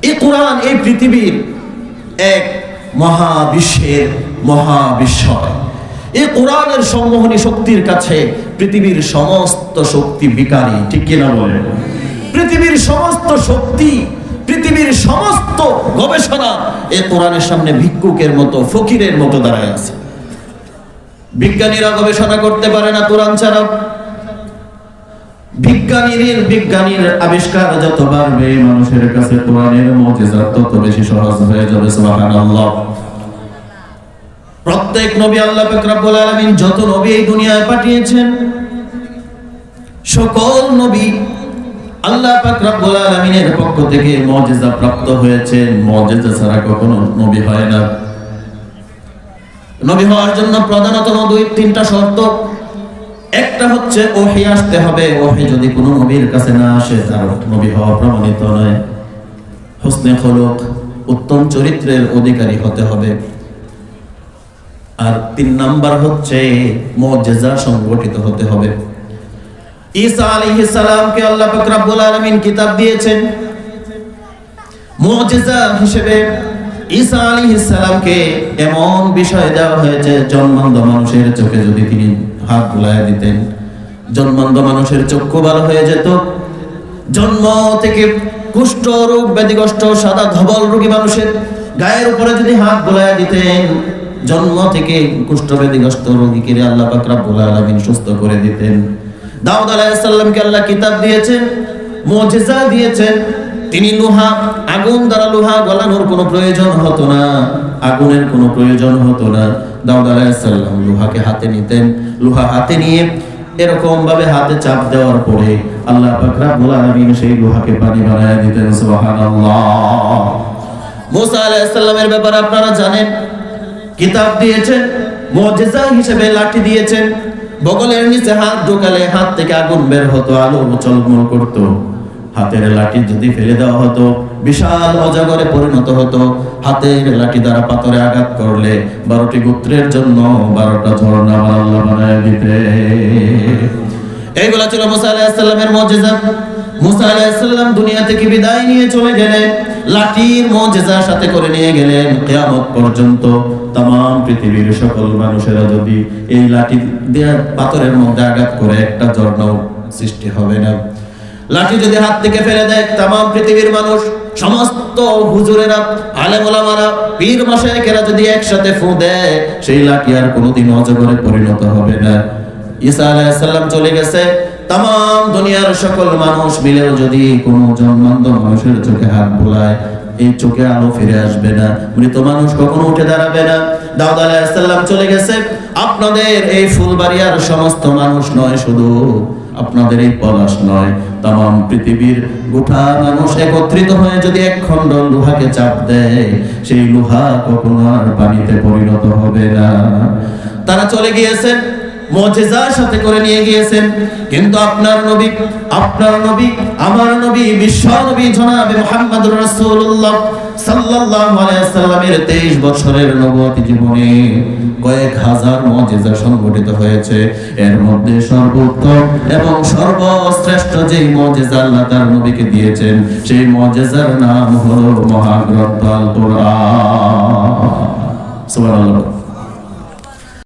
এই কোরআন এই পৃথিবীর এক মহাবিশ্বের মহাবিস্ময়। এই কোরআনের সম্মোহনী শক্তির কাছে পৃথিবীর সমস্ত শক্তি বিকারী, ঠিক কিনা বলেন? পৃথিবীর সমস্ত শক্তি, পৃথিবীর সমস্ত গবেষণা এই কোরআনের সামনে ভিক্ষুকের মতো, ফকিরের মতো দাঁড়ায় আছে। বিজ্ঞানীরা গবেষণা করতে পারে না কোরআন ছাড়া। বিজ্ঞানীর আবিষ্কার যত বাড়বে, মানুষের কাছে কোরআনের মুজিজা তত বেশি সহজ হয়ে যাবে। সুবহানাল্লাহ। প্রত্যেক নবী আল্লাহ পাক রব্বুল আলামিন যত নবী এই দুনিয়ায় পাঠিয়েছেন, সকল নবী আল্লাহ পাক রব্বুল আলামিনের পক্ষ থেকে মুজিজা প্রাপ্ত হয়েছেন। মুজিজা ছাড়া কখনো নবী হয় না। নবী হওয়ার জন্য প্রধানতম 2-3টা শর্ত। একটা হচ্ছে ওহী আসতে হবে। ওহী যদি কোনো নবীর কাছে না আসে, তার নবী হওয়া প্রমাণিত নয়। হুসনে খুলুক, উত্তম চরিত্রের অধিকারী হতে হবে। আর 3 নাম্বার হচ্ছে মুজিজা সংগঠিত হতে হবে। ঈসা আলাইহিস সালামকে আল্লাহ পাক রব্বুল আলামিন কিতাব দিয়েছেন। মুজিজা হিসেবে ঈসা আলাইহিস সালামকে এমন বিষয় দেওয়া হয়েছে, জন্মান্ধ মানুষের চোখে যদি তিনি হাত বুলায় দিতেন, জন্মান্ধ মানুষের চক্ষু ভালো হয়ে যেত। জন্ম থেকে কুষ্ঠ রোগ ব্যাধিগ্রস্ত সাদা ধবল রোগী মানুষের গায়ের উপরে যদি হাত বুলায় দিতেন, জন্ম থেকে কুষ্ঠ ব্যাধিগ্রস্ত রোগীকে আল্লাহ পাক রব্বুল আলামিন সুস্থ করে দিতেন। দাউদ আলাইহিস সালামকে আল্লাহ কিতাব দিয়েছেন, মুজিজা দিয়েছেন। তিনি লোহা, আগুন দ্বারা লোহা গলানোর কোনো প্রয়োজন হতো না, আগুনের কোনো প্রয়োজন হতো না। দাউদ আলাইহিস সালাম লোহাকে হাতে নিতেন। লোহা হাতে নিয়ে এরকম ভাবে হাতে চাপ দেওয়ার পরে আল্লাহ পাক রব্বুল আলামিন সেই লোহাকে পানি বানায় দিতেন। সুবহানাল্লাহ। মুসা আলাইহিস সালামের ব্যাপারে আপনারা জানেন, কিতাব দিয়েছেন, মুজিজা হিসেবে লাঠি দিয়েছেন। বগলের নিচে হাত ঢোকালে হাত থেকে আগুন বের হতো, আলো ঝলমল করত। হাতের লাঠি যদি ফেলে দেওয়া হতো, বিশাল অজগরে পরিণত হতো। হাতের লাঠি দ্বারা পাথরে আঘাত করলে 12টি গোত্রের জন্য 12টা ঝর্ণা আল্লাহ বানায় দিতে। এইগুলা ছিল মুসা আলাইহিস সালামের মুজিজা। মুসা আলাইহিস সালাম দুনিয়া থেকে বিদায় নিয়ে চলে গেলেন, লাঠির মুজিজা সাথে করে নিয়ে গেলেন। কিয়ামত পর্যন্ত तमाम পৃথিবীর সকল মানুষেরা যদি এই লাঠি দিয়ে পাথরের মধ্যে আঘাত করে একটা ঝর্ণাও সৃষ্টি হবে না। লাঠি যদি হাত থেকে ফেলে দেয়, तमाम পৃথিবীর মানুষ, সমস্ত হুজুরেরা, আলেম ওলামারা, পীর মাশায়েখেরা যদি একসাথে ফু দেয়, সেই লাঠি আর কোনোদিন অজগরে পরিণত হবে না। ঈসা আলাইহিস সালাম চলে গেছে, तमाम দুনিয়ার সকল মানুষ মিলেও যদি কোনো জন্মান্ধ মানুষের চোখে হাত বুলায়, এই চোখে আলো ফিরে আসবে না, মৃত মানুষ কখনো উঠে দাঁড়াবে না। দাউদ আলাইহিস সালাম চলে গেছে, আপনাদের এই ফুলবাড়িয়ার সমস্ত মানুষ নয়, শুধু আপনাদের এই পলাশ নয়, तमाम পৃথিবীর গোটা মানুষ একত্রিত হয়ে যদি এক খণ্ড লোহাকে চাপ দেয়, সেই লোহা কখনো আর পানিতে পরিণত হবে না। তারা চলে গিয়েছেন, মুজিজার সাথে করে নিয়ে গিয়েছেন, কিন্তু আপনার নবী, আমার নবী, বিশ্ব নবী জনাবে মুহাম্মদুর রাসূলুল্লাহ সাল্লাল্লাহু আলাইহি সাল্লামের 23 বছরের নবুয়ত জীবনে কয়েক হাজার মুজিজা সংঘটিত হয়েছে। এর মধ্যে সর্বোত্তম এবং সর্বশ্রেষ্ঠ যেই মুজিজা আল্লাহ তার নবীকে দিয়েছেন, সেই মুজিজার নাম হলো মহাগ্রন্থ আল কোরআন। সুবহানাল্লাহ।